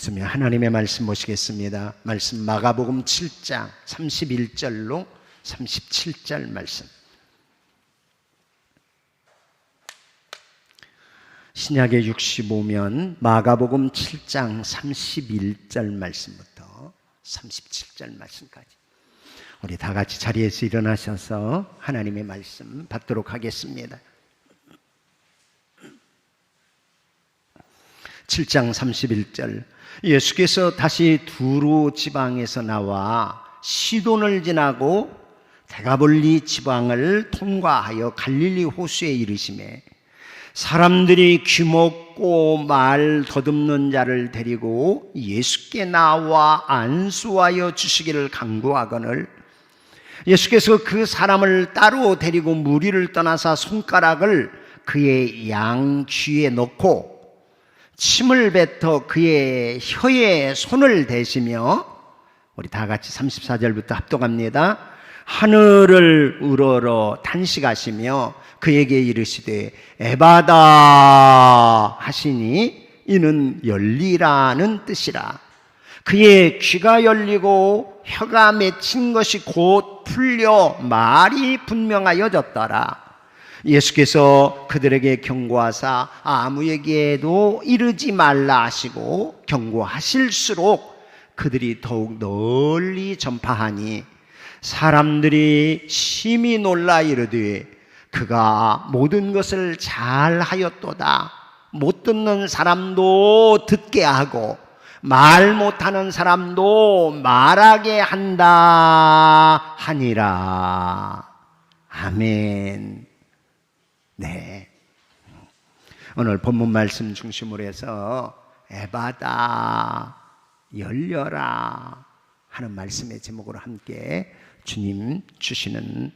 하나님의 말씀 보시겠습니다. 말씀 마가복음 7장 31절로 37절 말씀. 신약의 65면 마가복음 7장 31절 말씀부터 37절 말씀까지 우리 다 같이 자리에서 일어나셔서 하나님의 말씀 받도록 하겠습니다. 7장 31절. 예수께서 다시 두로 지방에서 나와 시돈을 지나고 데가볼리 지방을 통과하여 갈릴리 호수에 이르시매 사람들이 귀먹고 말 더듬는 자를 데리고 예수께 나와 안수하여 주시기를 간구하거늘 예수께서 그 사람을 따로 데리고 무리를 떠나사 손가락을 그의 양귀에 넣고 침을 뱉어 그의 혀에 손을 대시며 우리 다 같이 34절부터 합독합니다. 하늘을 우러러 탄식하시며 그에게 이르시되 에바다 하시니 이는 열리라는 뜻이라. 그의 귀가 열리고 혀가 맺힌 것이 곧 풀려 말이 분명하여졌더라. 예수께서 그들에게 경고하사 아무에게도 이르지 말라 하시고 경고하실수록 그들이 더욱 널리 전파하니 사람들이 심히 놀라 이르되 그가 모든 것을 잘 하였도다. 못 듣는 사람도 듣게 하고 말 못하는 사람도 말하게 한다 하니라. 아멘. 네. 오늘 본문 말씀 중심으로 해서 에바다 열려라 하는 말씀의 제목으로 함께 주님 주시는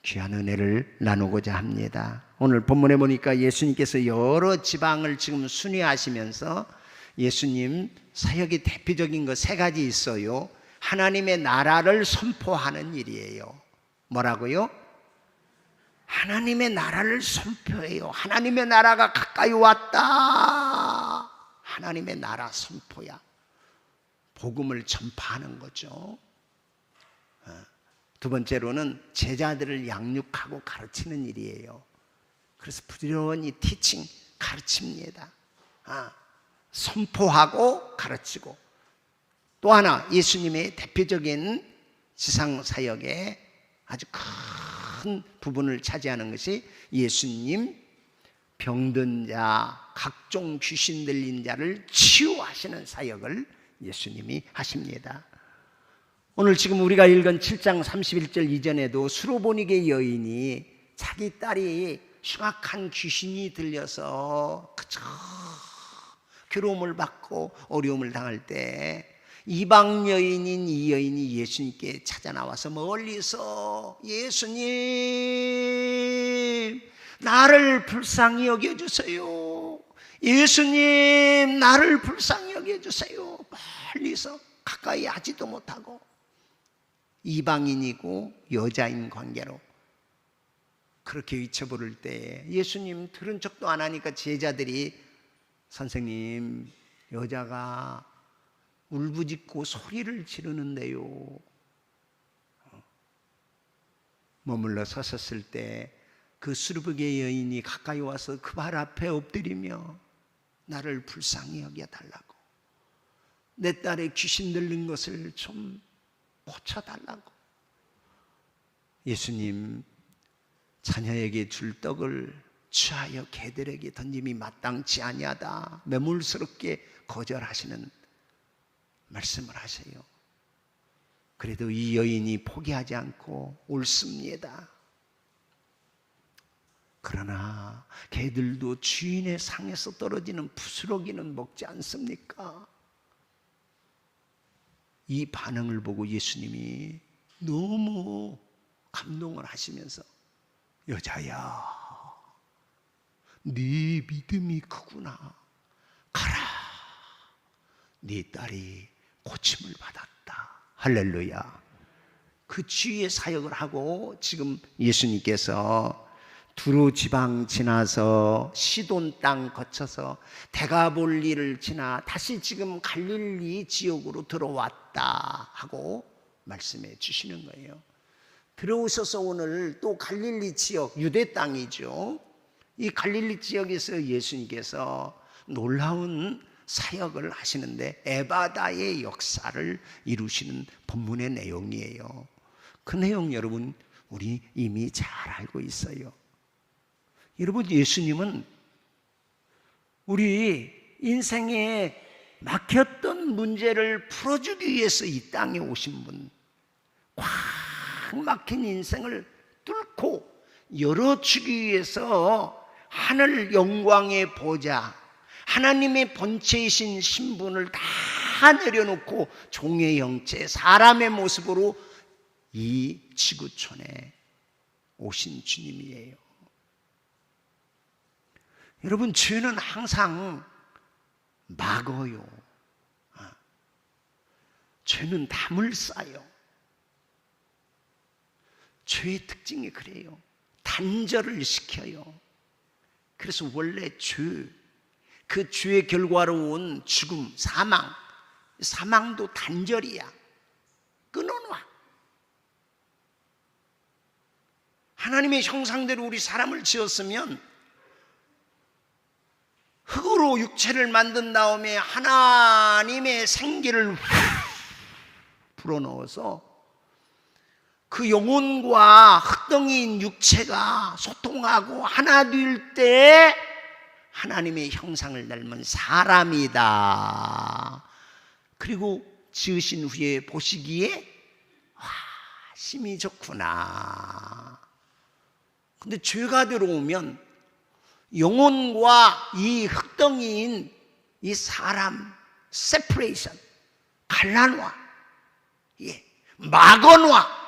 귀한 은혜를 나누고자 합니다. 오늘 본문에 보니까 예수님께서 여러 지방을 지금 순회하시면서 예수님 사역이 대표적인 거 세 가지 있어요. 하나님의 나라를 선포하는 일이에요. 뭐라고요? 하나님의 나라를 선포해요. 하나님의 나라가 가까이 왔다. 하나님의 나라 선포야. 복음을 전파하는 거죠. 두 번째로는 제자들을 양육하고 가르치는 일이에요. 그래서 부지런히 티칭, 가르칩니다. 선포하고 가르치고. 또 하나 예수님의 대표적인 지상사역에 아주 큰 부분을 차지하는 것이 예수님 병든 자, 각종 귀신 들린 자를 치유하시는 사역을 예수님이 하십니다. 오늘 지금 우리가 읽은 7장 31절 이전에도 수로보니게 여인이 자기 딸이 흉악한 귀신이 들려서 그저 괴로움을 받고 어려움을 당할 때 이방 여인인 이 여인이 예수님께 찾아 나와서 멀리서 예수님 나를 불쌍히 여겨주세요. 예수님 나를 불쌍히 여겨주세요. 멀리서 가까이 하지도 못하고 이방인이고 여자인 관계로 그렇게 외쳐 부를 때 예수님 들은 척도 안 하니까 제자들이 선생님 여자가 울부짖고 소리를 지르는데요. 머물러 섰었을 때 그 수르베게 여인이 가까이 와서 그 발 앞에 엎드리며 나를 불쌍히 여겨달라고, 내 딸의 귀신 들린 것을 좀 고쳐달라고. 예수님 자녀에게 줄 떡을 취하여 개들에게 던짐이 마땅치 아니하다 매몰스럽게 거절하시는 말씀을 하세요. 그래도 이 여인이 포기하지 않고 옳습니다. 그러나 개들도 주인의 상에서 떨어지는 부스러기는 먹지 않습니까? 이 반응을 보고 예수님이 너무 감동을 하시면서 여자야 네 믿음이 크구나. 가라. 네 딸이 고침을 받았다. 할렐루야. 그 치유의 사역을 하고 지금 예수님께서 두로 지방 지나서 시돈 땅 거쳐서 데가볼리를 지나 다시 지금 갈릴리 지역으로 들어왔다 하고 말씀해 주시는 거예요. 들어오셔서 오늘 또 갈릴리 지역, 유대 땅이죠. 이 갈릴리 지역에서 예수님께서 놀라운 사역을 하시는데 에바다의 역사를 이루시는 본문의 내용이에요. 그 내용 여러분 우리 이미 잘 알고 있어요. 여러분, 예수님은 우리 인생에 막혔던 문제를 풀어주기 위해서 이 땅에 오신 분, 꽉 막힌 인생을 뚫고 열어주기 위해서 하늘 영광의 보좌, 하나님의 본체이신 신분을 다 내려놓고 종의 형체, 사람의 모습으로 이 지구촌에 오신 주님이에요. 여러분, 죄는 항상 막어요. 죄는 담을 쌓아요. 죄의 특징이 그래요. 단절을 시켜요. 그래서 원래 그 죄의 결과로 온 죽음, 사망도 단절이야. 끊어놔. 하나님의 형상대로 우리 사람을 지었으면 흙으로 육체를 만든 다음에 하나님의 생기를 불어넣어서 그 영혼과 흙덩이인 육체가 소통하고 하나 될 때 하나님의 형상을 닮은 사람이다. 그리고 지으신 후에 보시기에 와, 심히 좋구나. 근데 죄가 들어오면 영혼과 이 흙덩이인 이 사람 세퍼레이션, 갈라놔, 막아놔.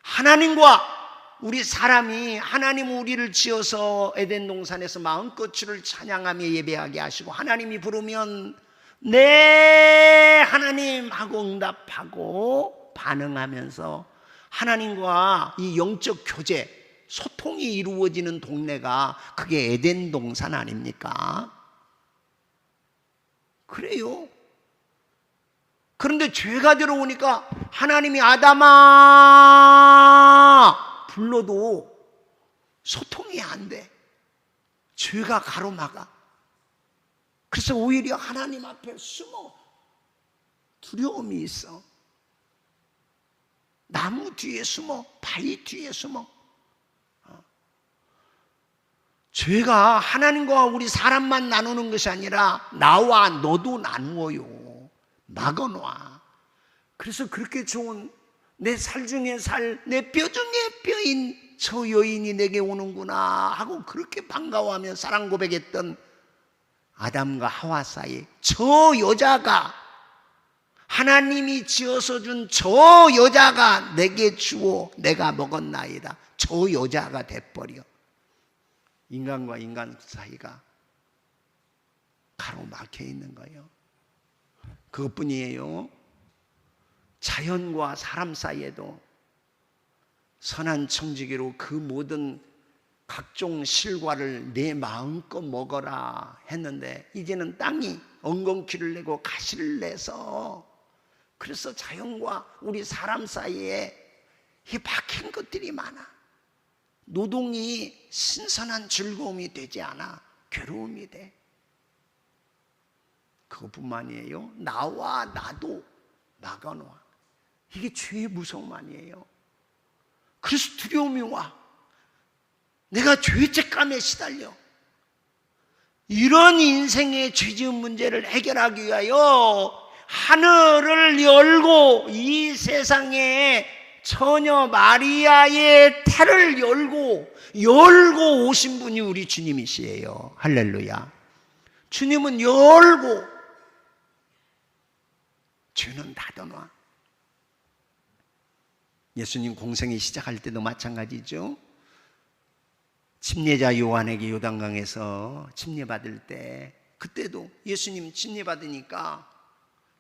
하나님과 우리 사람이, 하나님 우리를 지어서 에덴 동산에서 마음껏 주를 찬양하며 예배하게 하시고 하나님이 부르면 네 하나님 하고 응답하고 반응하면서 하나님과 이 영적 교제, 소통이 이루어지는 동네가 그게 에덴 동산 아닙니까? 그래요. 그런데 죄가 들어오니까 하나님이 아담아 불러도 소통이 안 돼. 죄가 가로막아. 그래서 오히려 하나님 앞에 숨어. 두려움이 있어. 나무 뒤에 숨어, 바위 뒤에 숨어. 죄가 하나님과 우리 사람만 나누는 것이 아니라 나와 너도 나누어요. 막아놔. 그래서 그렇게 좋은 내 살 중에 살, 내 뼈 중에 뼈인 저 여인이 내게 오는구나 하고 그렇게 반가워하며 사랑 고백했던 아담과 하와 사이, 저 여자가, 하나님이 지어서 준 저 여자가 내게 주어 내가 먹었나이다. 저 여자가 돼버려. 인간과 인간 사이가 가로막혀 있는 거예요. 그것뿐이에요. 자연과 사람 사이에도 선한 청지기로 그 모든 각종 실과를 내 마음껏 먹어라 했는데 이제는 땅이 엉겅퀴를 내고 가시를 내서, 그래서 자연과 우리 사람 사이에 이 박힌 것들이 많아. 노동이 신선한 즐거움이 되지 않아. 괴로움이 돼. 그것뿐만이에요. 나와 나도 막아놔. 이게 죄의 무서움 아니에요. 그래서 두려움이 와. 내가 죄책감에 시달려. 이런 인생의 죄지은 문제를 해결하기 위하여 하늘을 열고 이 세상에 처녀 마리아의 태를 열고 오신 분이 우리 주님이시에요. 할렐루야. 주님은 열고 죄는 닫아놔. 예수님 공생이 시작할 때도 마찬가지죠. 침례자 요한에게 요단강에서 침례받을 때, 그때도 예수님 침례받으니까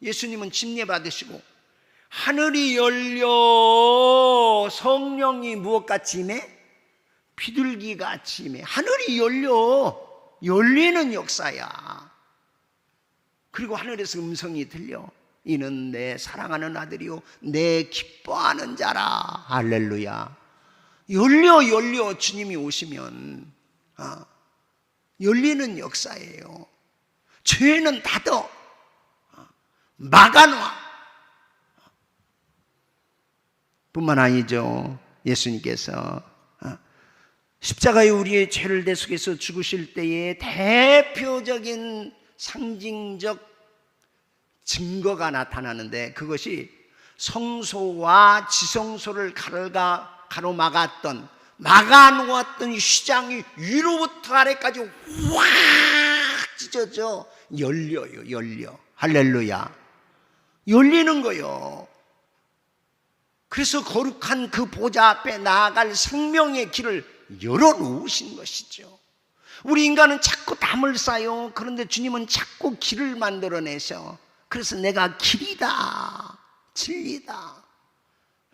예수님은 침례받으시고 하늘이 열려 성령이 무엇같이 임해? 비둘기같이 하늘이 열리는 역사야. 그리고 하늘에서 음성이 들려. 이는 내 사랑하는 아들이요 내 기뻐하는 자라. 할렐루야. 열려 주님이 오시면 열리는 역사예요. 죄는 닫어 막아놔. 뿐만 아니죠. 예수님께서 십자가에 우리의 죄를 대속해서 죽으실 때에 대표적인 상징적 증거가 나타나는데, 그것이 성소와 지성소를 가로막았던, 막아놓았던 휘장이 위로부터 아래까지 확 찢어져 열려. 할렐루야. 열리는 거요. 그래서 거룩한 그 보좌 앞에 나아갈 생명의 길을 열어놓으신 것이죠. 우리 인간은 자꾸 담을 쌓여. 그런데 주님은 자꾸 길을 만들어내셔. 그래서 내가 길이다, 진리다,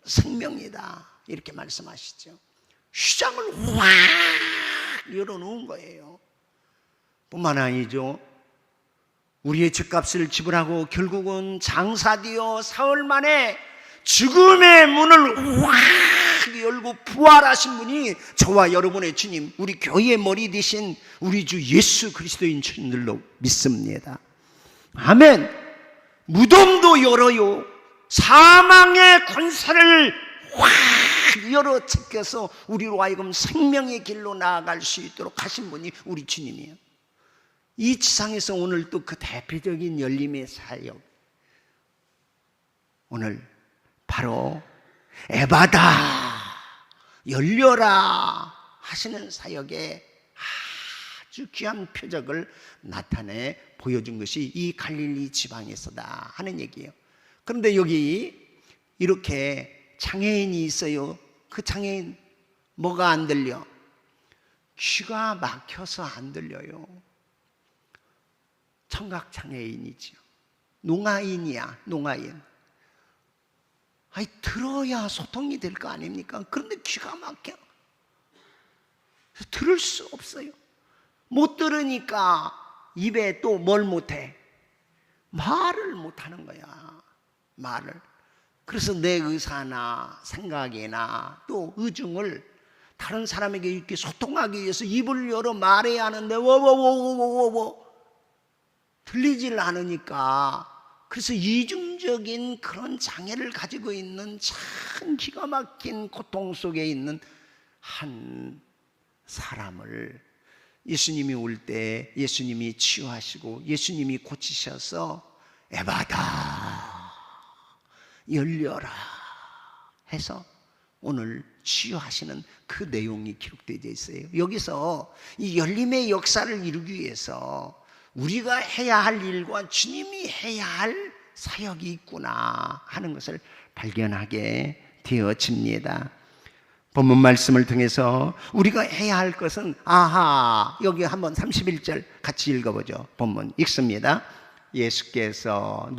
생명이다, 이렇게 말씀하시죠. 휘장을 확 열어놓은 거예요. 뿐만 아니죠. 우리의 죄값을 지불하고 결국은 장사되어 사흘 만에 죽음의 문을 확 열고 부활하신 분이 저와 여러분의 주님, 우리 교회의 머리 되신 우리 주 예수 그리스도인 줄로 믿습니다. 아멘. 무덤도 열어요. 사망의 권세를 확 열어 제껴서 우리로 하여금 생명의 길로 나아갈 수 있도록 하신 분이 우리 주님이에요. 이 지상에서 오늘 또 그 대표적인 열림의 사역, 오늘 바로 에바다, 열려라 하시는 사역에 아주 귀한 표적을 나타내 보여준 것이 이 갈릴리 지방에서다 하는 얘기예요. 그런데 여기 이렇게 장애인이 있어요. 그 장애인 뭐가 안 들려? 귀가 막혀서 안 들려요. 청각장애인이죠. 농아인이야, 농아인. 아니, 들어야 소통이 될 거 아닙니까? 그런데 귀가 막혀. 들을 수 없어요. 못 들으니까 입에 또 뭘 못해? 말을 못하는 거야. 말을. 그래서 내 의사나 생각이나 또 의중을 다른 사람에게 이렇게 소통하기 위해서 입을 열어 말해야 하는데 들리질 않으니까, 그래서 이중적인 그런 장애를 가지고 있는 참 기가 막힌 고통 속에 있는 한 사람을 예수님이 올 때 예수님이 치유하시고 예수님이 고치셔서 에바다, 열려라 해서 오늘 치유하시는 그 내용이 기록되어 있어요. 여기서 이 열림의 역사를 이루기 위해서 우리가 해야 할 일과 주님이 해야 할 사역이 있구나 하는 것을 발견하게 되어집니다. 본문 말씀을 통해서 우리가 해야 할 것은, 여기 한번 31절 같이 읽어보죠. 본문 읽습니다. 예수께서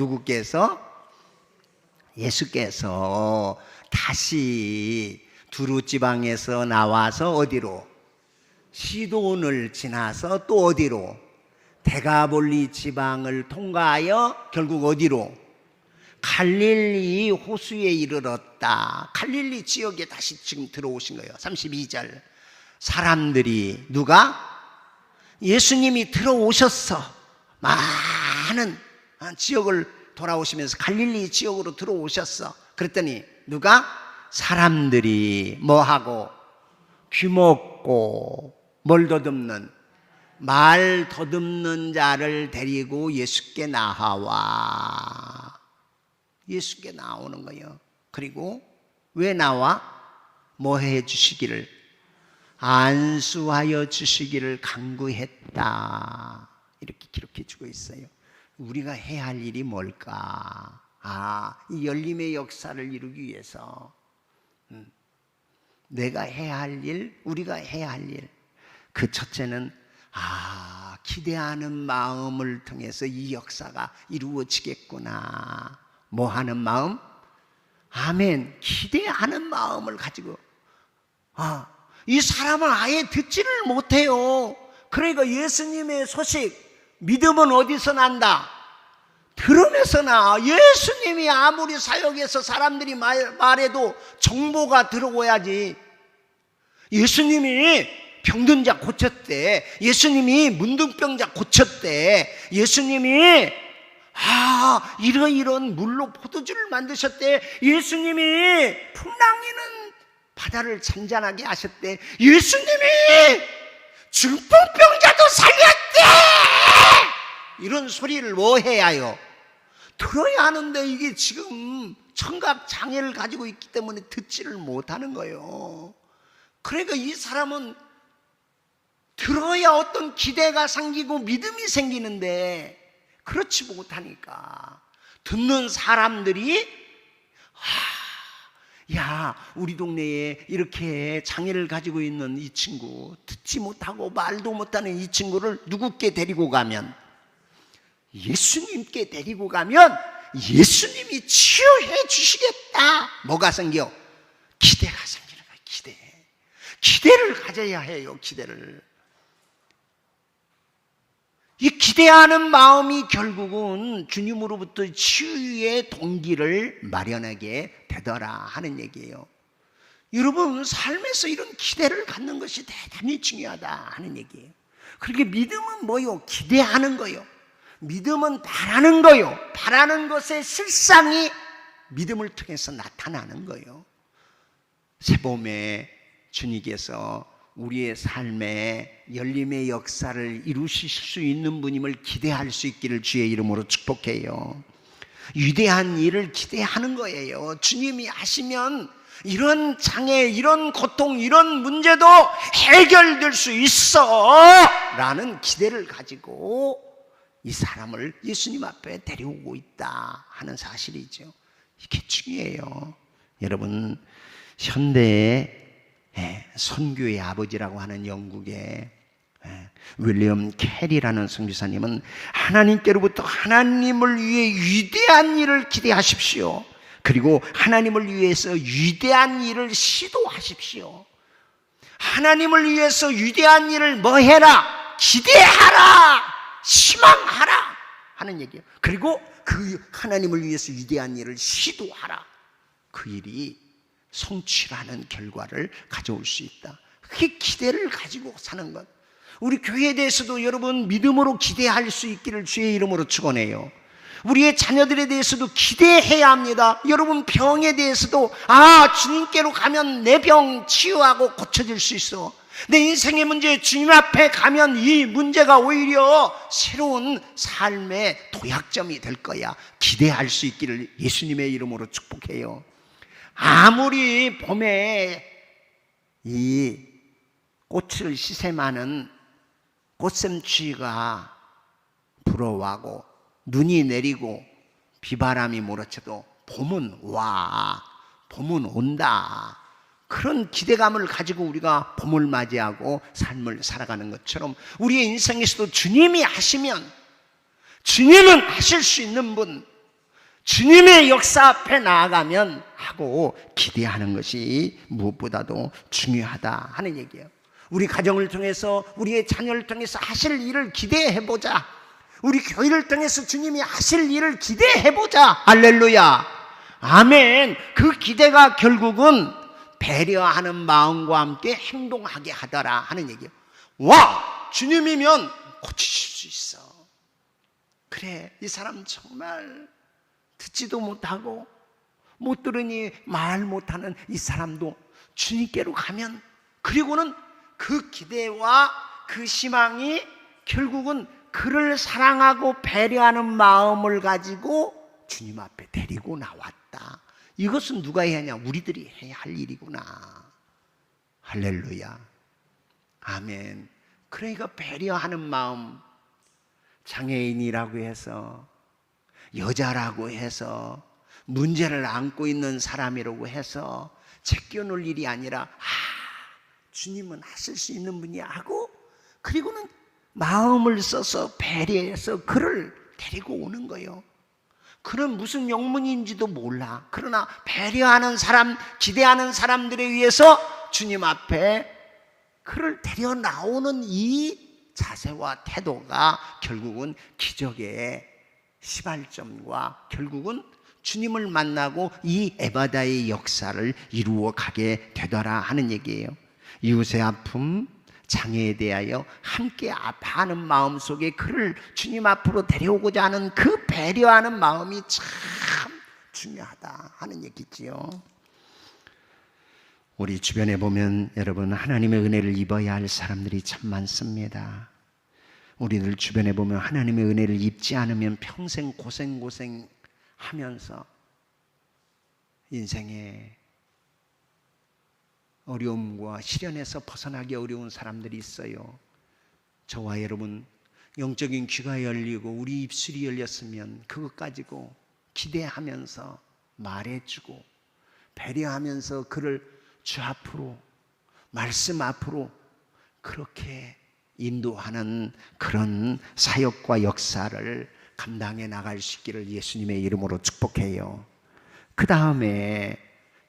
다시 두루 지방에서 나와서 어디로? 시돈을 지나서 또 어디로? 데가볼리 지방을 통과하여 결국 어디로? 갈릴리 호수에 이르렀다. 갈릴리 지역에 다시 지금 들어오신 거예요. 32절. 사람들이, 누가? 예수님이 들어오셨어. 많은 지역을 돌아오시면서 갈릴리 지역으로 들어오셨어. 그랬더니 누가? 사람들이 뭐하고? 귀먹고 뭘 더듬는? 말 더듬는 자를 데리고 예수께 나와. 예수께 나오는 거예요. 그리고 왜 나와? 뭐 해 주시기를? 안수하여 주시기를 간구했다. 이렇게 기록해 주고 있어요. 우리가 해야 할 일이 뭘까? 이 열림의 역사를 이루기 위해서 내가 해야 할 일, 우리가 해야 할 일, 그 첫째는 기대하는 마음을 통해서 이 역사가 이루어지겠구나. 뭐 하는 마음? 아멘. 기대하는 마음을 가지고 이 사람은 아예 듣지를 못해요. 그러니까 예수님의 소식, 믿음은 어디서 난다? 들음에서 나. 예수님이 아무리 사역해서 사람들이 말해도 정보가 들어오야지. 예수님이 병든 자 고쳤대. 예수님이 문둥병자 고쳤대. 예수님이 이런 물로 포도주를 만드셨대. 예수님이 풍랑이는 바다를 잔잔하게 하셨대. 예수님이 중풍병자도 살렸대. 이런 소리를 뭐 해야 해요? 들어야 하는데 이게 지금 청각 장애를 가지고 있기 때문에 듣지를 못하는 거예요. 그러니까 이 사람은 들어야 어떤 기대가 생기고 믿음이 생기는데 그렇지 못하니까 듣는 사람들이 우리 동네에 이렇게 장애를 가지고 있는 이 친구, 듣지 못하고 말도 못하는 이 친구를 누구께 데리고 가면, 예수님께 데리고 가면 예수님이 치유해 주시겠다. 뭐가 생겨? 기대가 생기는 거예요. 기대를 가져야 해요. 기대를. 이 기대하는 마음이 결국은 주님으로부터 치유의 동기를 마련하게 되더라 하는 얘기예요. 여러분, 삶에서 이런 기대를 갖는 것이 대단히 중요하다 하는 얘기예요. 그렇게 믿음은 뭐요? 기대하는 거요. 믿음은 바라는 거요. 바라는 것의 실상이 믿음을 통해서 나타나는 거예요. 새봄에 주님께서 우리의 삶에 열림의 역사를 이루실 수 있는 분임을 기대할 수 있기를 주의 이름으로 축복해요. 위대한 일을 기대하는 거예요. 주님이 하시면 이런 장애, 이런 고통, 이런 문제도 해결될 수 있어 라는 기대를 가지고 이 사람을 예수님 앞에 데려오고 있다 하는 사실이죠. 이게 중요해요. 여러분, 현대의 선교의 아버지라고 하는 영국의 윌리엄 캐리라는 선교사님은 하나님께로부터 하나님을 위해 위대한 일을 기대하십시오. 그리고 하나님을 위해서 위대한 일을 시도하십시오. 하나님을 위해서 위대한 일을 뭐 해라? 기대하라! 희망하라! 하는 얘기예요. 그리고 그 하나님을 위해서 위대한 일을 시도하라. 그 일이 성취라는 결과를 가져올 수 있다. 그게 기대를 가지고 사는 것. 우리 교회에 대해서도 여러분 믿음으로 기대할 수 있기를 주의 이름으로 축원해요. 우리의 자녀들에 대해서도 기대해야 합니다. 여러분, 병에 대해서도 주님께로 가면 내 병 치유하고 고쳐질 수 있어. 내 인생의 문제 주님 앞에 가면 이 문제가 오히려 새로운 삶의 도약점이 될 거야. 기대할 수 있기를 예수님의 이름으로 축복해요. 아무리 봄에 이 꽃을 시샘하는 꽃샘추위가 불어와고 눈이 내리고 비바람이 몰아쳐도 봄은 와, 봄은 온다. 그런 기대감을 가지고 우리가 봄을 맞이하고 삶을 살아가는 것처럼 우리의 인생에서도 주님이 하시면, 주님은 하실 수 있는 분, 주님의 역사 앞에 나아가면 하고 기대하는 것이 무엇보다도 중요하다 하는 얘기예요. 우리 가정을 통해서, 우리의 자녀를 통해서 하실 일을 기대해보자. 우리 교회를 통해서 주님이 하실 일을 기대해보자. 할렐루야, 아멘. 그 기대가 결국은 배려하는 마음과 함께 행동하게 하더라 하는 얘기예요. 와, 주님이면 고치실 수 있어. 그래, 이 사람 정말 듣지도 못하고 못 들으니 말 못하는 이 사람도 주님께로 가면, 그리고는 그 기대와 그 희망이 결국은 그를 사랑하고 배려하는 마음을 가지고 주님 앞에 데리고 나왔다. 이것은 누가 해야 하냐? 우리들이 해야 할 일이구나. 할렐루야, 아멘. 그러니까 배려하는 마음, 장애인이라고 해서, 여자라고 해서, 문제를 안고 있는 사람이라고 해서 제껴놓을 일이 아니라 주님은 하실 수 있는 분이야 하고, 그리고는 마음을 써서 배려해서 그를 데리고 오는 거예요. 그는 무슨 영문인지도 몰라. 그러나 배려하는 사람, 기대하는 사람들에 의해서 주님 앞에 그를 데려 나오는 이 자세와 태도가 결국은 기적의 시발점과 결국은 주님을 만나고 이 에바다의 역사를 이루어 가게 되더라 하는 얘기예요. 이웃의 아픔, 장애에 대하여 함께 아파하는 마음 속에 그를 주님 앞으로 데려오고자 하는 그 배려하는 마음이 참 중요하다 하는 얘기지요. 우리 주변에 보면 여러분 하나님의 은혜를 입어야 할 사람들이 참 많습니다. 우리들 주변에 보면 하나님의 은혜를 입지 않으면 평생 고생하면서 인생의 어려움과 시련에서 벗어나기 어려운 사람들이 있어요. 저와 여러분 영적인 귀가 열리고 우리 입술이 열렸으면 그것 가지고 기대하면서 말해주고 배려하면서 그를 주 앞으로 말씀 앞으로 그렇게 인도하는 그런 사역과 역사를 감당해 나갈 수 있기를 예수님의 이름으로 축복해요. 그 다음에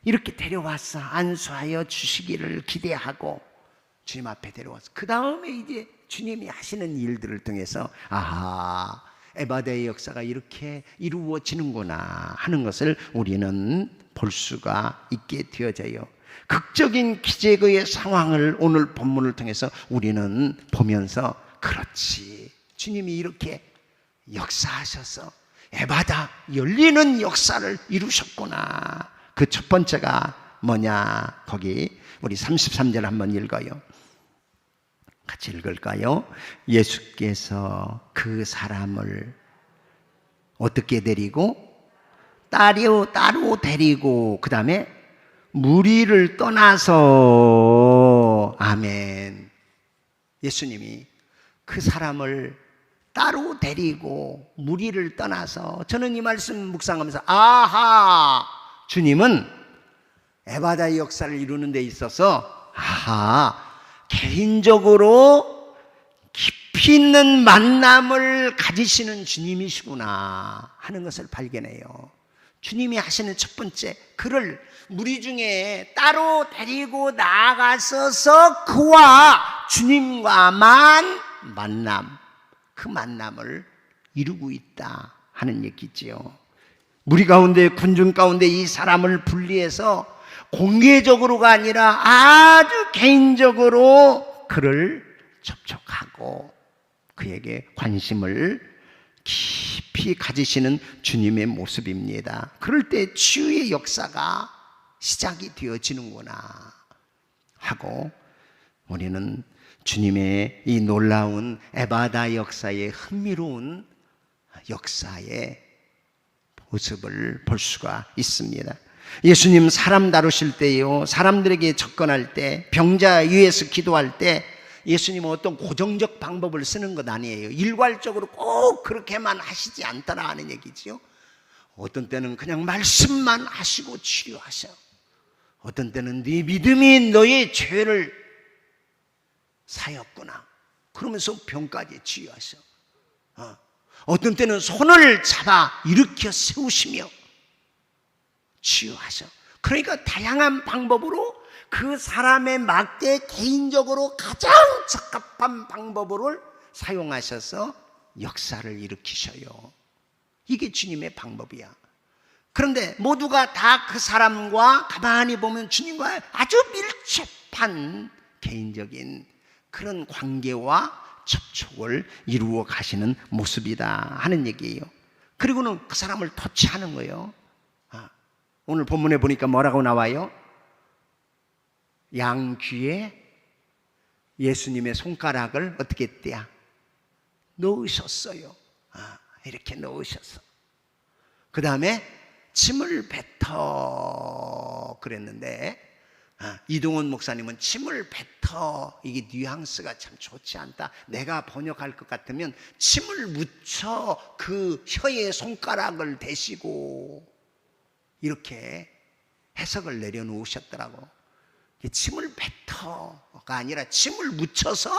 이렇게 데려와서 안수하여 주시기를 기대하고 주님 앞에 데려와서 그 다음에 이제 주님이 하시는 일들을 통해서 아하, 에바다의 역사가 이렇게 이루어지는구나 하는 것을 우리는 볼 수가 있게 되어져요. 극적인 기적의 상황을 오늘 본문을 통해서 우리는 보면서 그렇지, 주님이 이렇게 역사하셔서 에바다 열리는 역사를 이루셨구나. 그 첫 번째가 뭐냐? 거기 우리 33절 한번 읽어요. 같이 읽을까요? 예수께서 그 사람을 어떻게 데리고? 따로 데리고 그 다음에 무리를 떠나서 아멘. 예수님이 그 사람을 따로 데리고 무리를 떠나서 저는 이 말씀 묵상하면서 아하, 주님은 에바다의 역사를 이루는 데 있어서 아하, 개인적으로 깊이 있는 만남을 가지시는 주님이시구나 하는 것을 발견해요. 주님이 하시는 첫 번째, 그를 무리 중에 따로 데리고 나가서서 그와 주님과만 만남, 그 만남을 이루고 있다 하는 얘기지요. 무리 가운데, 군중 가운데 이 사람을 분리해서 공개적으로가 아니라 아주 개인적으로 그를 접촉하고 그에게 관심을 깊이 가지시는 주님의 모습입니다. 그럴 때 치유의 역사가 시작이 되어지는구나 하고 우리는 주님의 이 놀라운 에바다 역사의 흥미로운 역사의 모습을 볼 수가 있습니다. 예수님 사람 다루실 때요, 사람들에게 접근할 때, 병자 위에서 기도할 때 예수님은 어떤 고정적 방법을 쓰는 것 아니에요. 일괄적으로 꼭 그렇게만 하시지 않더라 하는 얘기죠. 어떤 때는 그냥 말씀만 하시고 치료하셔. 어떤 때는 네 믿음이 너의 죄를 사였구나 그러면서 병까지 치유하셔. 어떤 때는 손을 잡아 일으켜 세우시며 치유하셔. 그러니까 다양한 방법으로 그 사람에 맞게 개인적으로 가장 적합한 방법을 사용하셔서 역사를 일으키셔요. 이게 주님의 방법이야. 그런데 모두가 다 그 사람과 가만히 보면 주님과 아주 밀접한 개인적인 그런 관계와 접촉을 이루어 가시는 모습이다 하는 얘기예요. 그리고는 그 사람을 터치하는 거예요. 오늘 본문에 보니까 뭐라고 나와요? 양귀에 예수님의 손가락을 어떻게 했대요? 넣으셨어요. 이렇게 넣으셨어. 그 다음에 침을 뱉어 그랬는데 이동원 목사님은 침을 뱉어, 이게 뉘앙스가 참 좋지 않다. 내가 번역할 것 같으면 침을 묻혀 그 혀에 손가락을 대시고 이렇게 해석을 내려놓으셨더라고. 침을 뱉어가 아니라 침을 묻혀서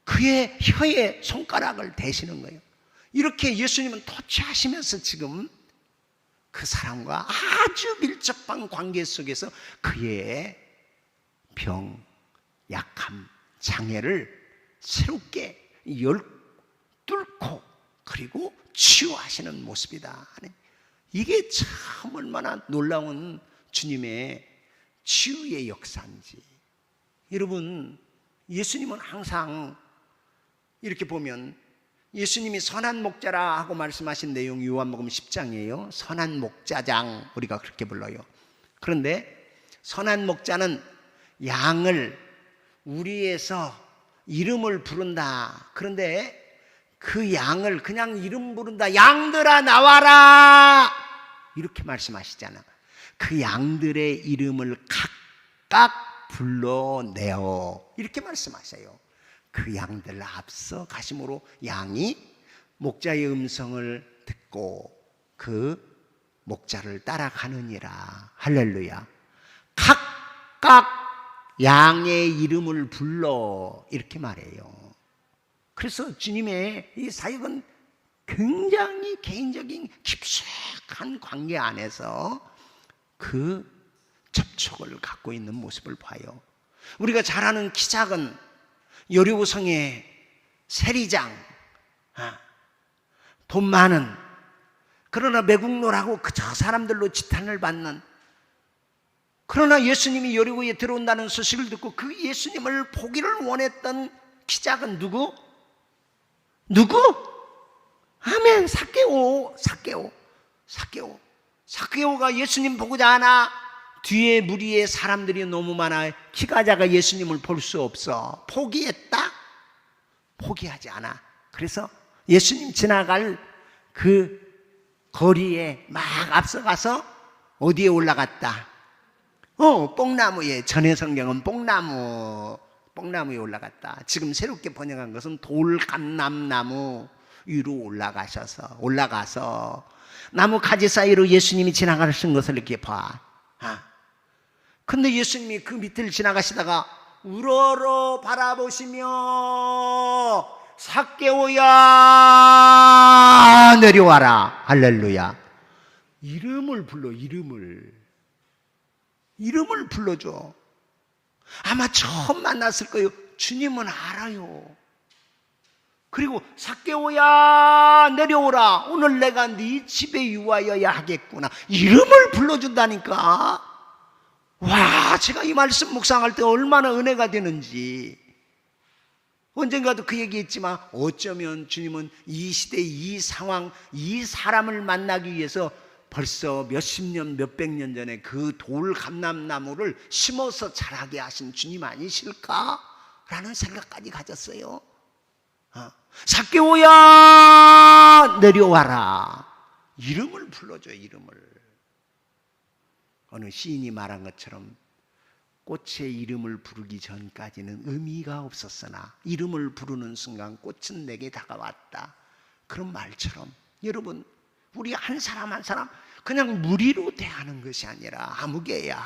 그의 혀에 손가락을 대시는 거예요. 이렇게 예수님은 터치하시면서 지금 그 사람과 아주 밀접한 관계 속에서 그의 병, 약함, 장애를 새롭게 뚫고 그리고 치유하시는 모습이다. 이게 참 얼마나 놀라운 주님의 치유의 역사인지. 여러분, 예수님은 항상 이렇게 보면 예수님이 선한 목자라 하고 말씀하신 내용이 요한복음 10장이에요. 선한 목자장, 우리가 그렇게 불러요. 그런데 선한 목자는 양을 우리에서 이름을 부른다. 그런데 그 양을 그냥 이름 부른다. 양들아 나와라, 이렇게 말씀하시잖아. 그 양들의 이름을 각각 불러내어, 이렇게 말씀하세요. 그 양들 앞서 가심으로 양이 목자의 음성을 듣고 그 목자를 따라가느니라. 할렐루야. 각각 양의 이름을 불러, 이렇게 말해요. 그래서 주님의 이 사역은 굉장히 개인적인 깊숙한 관계 안에서 그 접촉을 갖고 있는 모습을 봐요. 우리가 잘 아는 키 작은 여리고성의 세리장, 돈 많은, 그러나 매국노라고 그저 사람들로 지탄을 받는, 그러나 예수님이 여리고에 들어온다는 소식을 듣고 그 예수님을 보기를 원했던 키 작은 누구? 아멘. 삭개오가 예수님 보고자 하나 뒤에 무리의 사람들이 너무 많아 키가 작아 예수님을 볼 수 없어. 포기했다? 포기하지 않아. 그래서 예수님 지나갈 그 거리에 막 앞서가서 어디에 올라갔다? 뽕나무에, 전에 성경은 뽕나무에 올라갔다. 지금 새롭게 번역한 것은 돌감람나무 위로 올라가서 나무 가지 사이로 예수님이 지나가신 것을 이렇게 봐. 근데 예수님이 그 밑을 지나가시다가 우러러 바라보시며 삭개오야 내려와라. 할렐루야. 이름을 불러, 이름을 불러줘. 아마 처음 만났을 거예요. 주님은 알아요. 그리고 삭개오야 내려오라. 오늘 내가 네 집에 유하여야 하겠구나. 이름을 불러준다니까. 와, 제가 이 말씀 묵상할 때 얼마나 은혜가 되는지. 언젠가도 그 얘기했지만 어쩌면 주님은 이 시대, 이 상황, 이 사람을 만나기 위해서 벌써 몇십 년, 몇백 년 전에 그 돌감람나무를 심어서 자라게 하신 주님 아니실까라는 생각까지 가졌어요. 삭개오야 내려와라. 이름을 불러줘, 이름을. 어느 시인이 말한 것처럼 꽃의 이름을 부르기 전까지는 의미가 없었으나 이름을 부르는 순간 꽃은 내게 다가왔다. 그런 말처럼 여러분, 우리 한 사람 한 사람 그냥 무리로 대하는 것이 아니라 아무개야.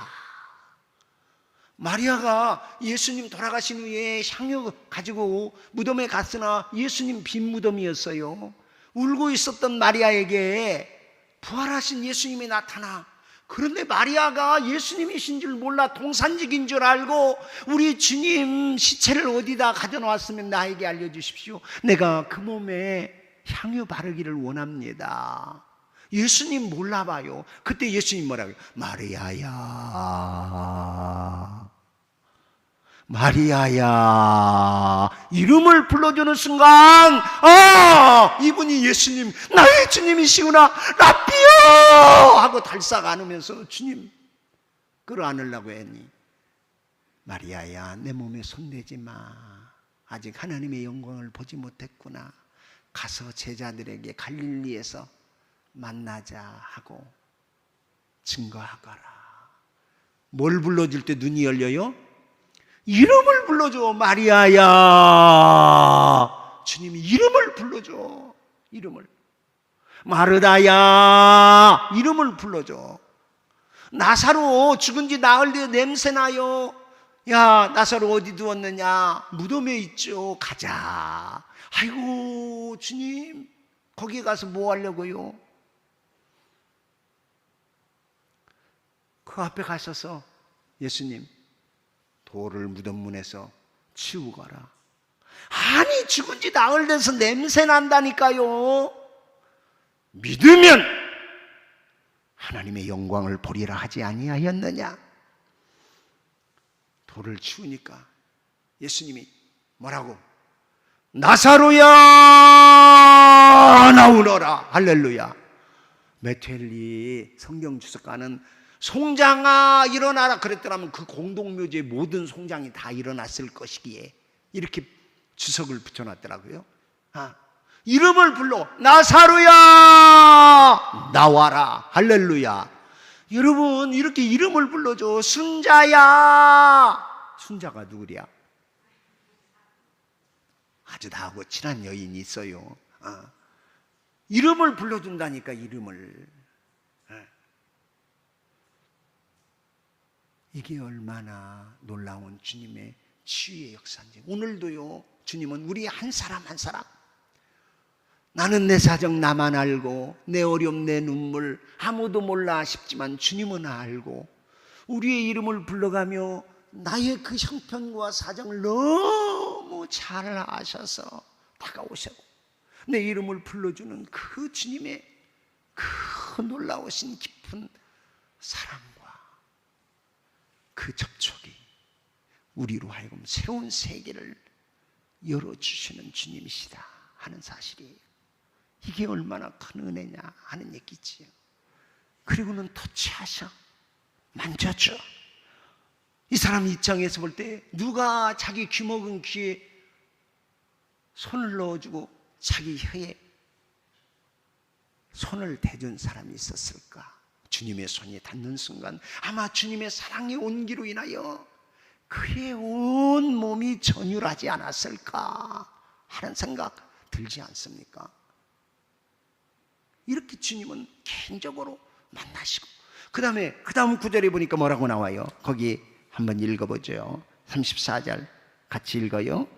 마리아가 예수님 돌아가신 후에 향유 가지고 무덤에 갔으나 예수님 빈 무덤이었어요. 울고 있었던 마리아에게 부활하신 예수님이 나타나. 그런데 마리아가 예수님이신 줄 몰라 동산직인 줄 알고 우리 주님 시체를 어디다 가져놓았으면 나에게 알려주십시오. 내가 그 몸에 향유 바르기를 원합니다. 예수님 몰라봐요. 그때 예수님 뭐라고 해요? 마리아야. 이름을 불러주는 순간 이분이 예수님, 나의 주님이시구나, 라삐요 하고 달싹 안으면서 주님 끌어안으려고 했니? 마리아야, 내 몸에 손대지 마. 아직 하나님의 영광을 보지 못했구나. 가서 제자들에게 갈릴리에서 만나자 하고 증거하거라. 뭘 불러줄 때 눈이 열려요? 이름을 불러줘. 마리아야. 주님이 이름을 불러줘. 이름을. 마르다야. 이름을 불러줘. 나사로 죽은 지 나흘 뒤에 냄새나요. 야, 나사로 어디 두었느냐? 무덤에 있죠. 가자. 아이고 주님, 거기에 가서 뭐 하려고요? 그 앞에 가셔서 예수님, 돌을 무덤문에서 치우고 가라. 아니, 죽은 지 나흘 돼서 냄새 난다니까요. 믿으면 하나님의 영광을 보리라 하지 아니하였느냐. 돌을 치우니까 예수님이 뭐라고? 나사로야 나오너라. 할렐루야. 메텔리 성경 주석가는 송장아 일어나라 그랬더라면 그 공동묘지의 모든 송장이 다 일어났을 것이기에 이렇게 주석을 붙여놨더라고요. 이름을 불러 나사로야 나와라. 할렐루야. 여러분, 이렇게 이름을 불러줘. 순자야. 순자가 누구랴? 아주 나하고 친한 여인이 있어요. 이름을 불러준다니까. 이름을. 이게 얼마나 놀라운 주님의 치유의 역사인지. 오늘도요, 주님은 우리 한 사람 한 사람, 나는 내 사정 나만 알고, 내 어려움 내 눈물 아무도 몰라 싶지만 주님은 알고, 우리의 이름을 불러가며 나의 그 형편과 사정을 너무 잘 아셔서 다가오시고 내 이름을 불러주는 그 주님의 그 놀라우신 깊은 사랑과 그 접촉이 우리로 하여금 새로운 세계를 열어주시는 주님이시다 하는 사실이에요. 이게 얼마나 큰 은혜냐 하는 얘기지요. 그리고는 터치하셔, 만져줘. 이 사람 입장에서 볼 때 누가 자기 귀먹은 귀에 손을 넣어주고 자기 혀에 손을 대준 사람이 있었을까? 주님의 손이 닿는 순간 아마 주님의 사랑의 온기로 인하여 그의 온 몸이 전율하지 않았을까 하는 생각 들지 않습니까? 이렇게 주님은 개인적으로 만나시고, 그 다음 구절에 보니까 뭐라고 나와요? 거기 한번 읽어보죠. 34절 같이 읽어요.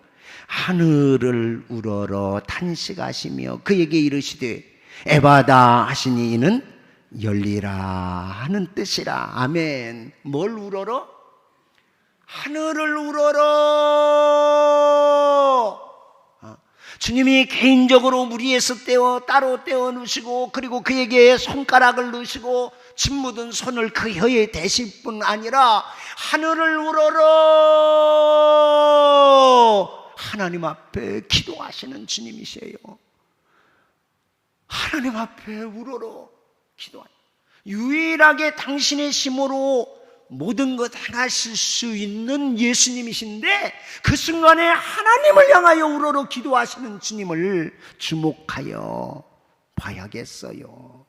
하늘을 우러러 탄식하시며 그에게 이르시되 에바다 하시니 이는 열리라 하는 뜻이라. 아멘. 뭘 우러러? 하늘을 우러러. 주님이 개인적으로 무리에서 따로 떼어 넣으시고, 그리고 그에게 손가락을 넣으시고 침 묻은 손을 그 혀에 대실 뿐 아니라 하늘을 우러러 하나님 앞에 기도하시는 주님이세요. 하나님 앞에 우러러 기도하는, 유일하게 당신의 힘으로 모든 것 행하실 수 있는 예수님이신데, 그 순간에 하나님을 향하여 우러러 기도하시는 주님을 주목하여 봐야겠어요.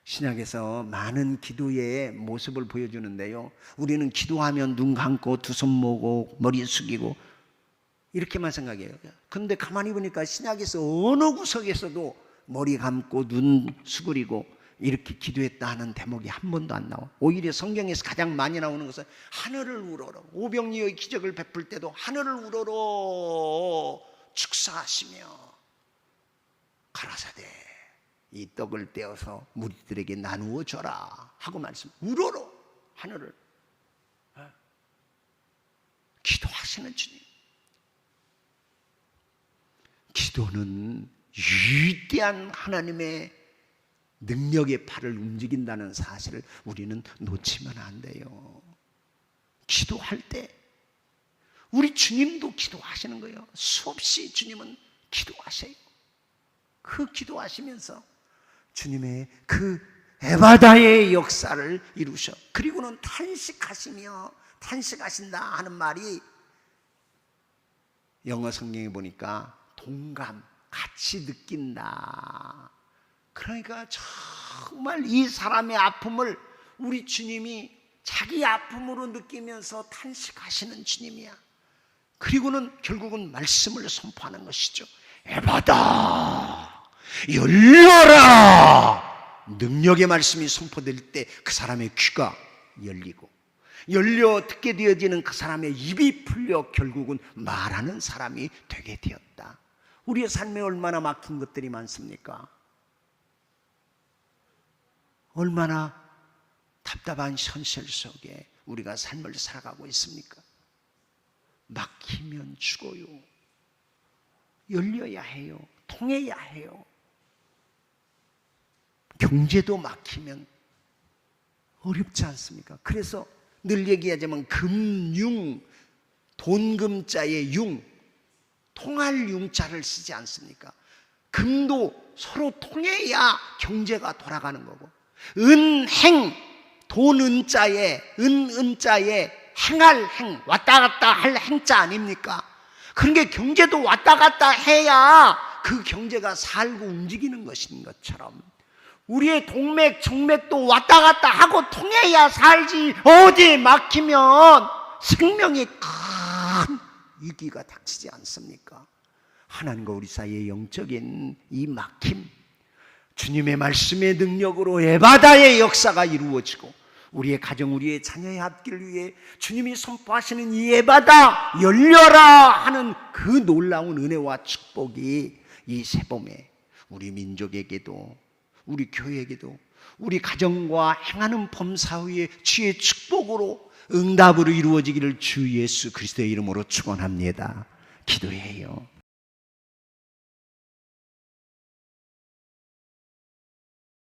신약에서 많은 기도의 모습을 보여주는데요, 우리는 기도하면 눈 감고 두 손 모으고 머리 숙이고 이렇게만 생각해요. 그런데 가만히 보니까 신약에서 어느 구석에서도 머리 감고 눈 수그리고 이렇게 기도했다 하는 대목이 한 번도 안 나와. 오히려 성경에서 가장 많이 나오는 것은 하늘을 우러러, 오병이어의 기적을 베풀 때도 하늘을 우러러 축사하시며 가라사대 이 떡을 떼어서 무리들에게 나누어 줘라 하고 말씀. 우러러 하늘을 기도하시는 주님. 기도는 위대한 하나님의 능력의 팔을 움직인다는 사실을 우리는 놓치면 안 돼요. 기도할 때 우리 주님도 기도하시는 거예요. 수없이 주님은 기도하셔요. 그 기도하시면서 주님의 그 에바다의 역사를 이루셔. 그리고는 탄식하시며, 탄식하신다 하는 말이 영어 성경에 보니까 동감, 같이 느낀다. 그러니까 정말 이 사람의 아픔을 우리 주님이 자기 아픔으로 느끼면서 탄식하시는 주님이야. 그리고는 결국은 말씀을 선포하는 것이죠. 에바다 열려라. 능력의 말씀이 선포될 때 그 사람의 귀가 열리고, 열려 듣게 되어지는 그 사람의 입이 풀려 결국은 말하는 사람이 되게 되었다. 우리의 삶에 얼마나 막힌 것들이 많습니까? 얼마나 답답한 현실 속에 우리가 삶을 살아가고 있습니까? 막히면 죽어요. 열려야 해요. 통해야 해요. 경제도 막히면 어렵지 않습니까? 그래서 늘 얘기하지만 금융, 돈금자의 융, 통할 융자를 쓰지 않습니까? 금도 서로 통해야 경제가 돌아가는 거고, 은행, 돈 은자에, 은자에 행할 행, 왔다 갔다 할 행자 아닙니까? 그런 게 경제도 왔다 갔다 해야 그 경제가 살고 움직이는 것인 것처럼 우리의 동맥, 정맥도 왔다 갔다 하고 통해야 살지, 어디에 막히면 생명에 큰 위기가 닥치지 않습니까? 하나님과 우리 사이의 영적인 이 막힘, 주님의 말씀의 능력으로 에바다의 역사가 이루어지고 우리의 가정, 우리의 자녀의 앞길을 위해 주님이 선포하시는 이 에바다 열려라 하는 그 놀라운 은혜와 축복이 이 새봄에 우리 민족에게도, 우리 교회에게도, 우리 가정과 행하는 범사위의 주의 축복으로 응답으로 이루어지기를 주 예수 그리스도의 이름으로 축원합니다. 기도해요.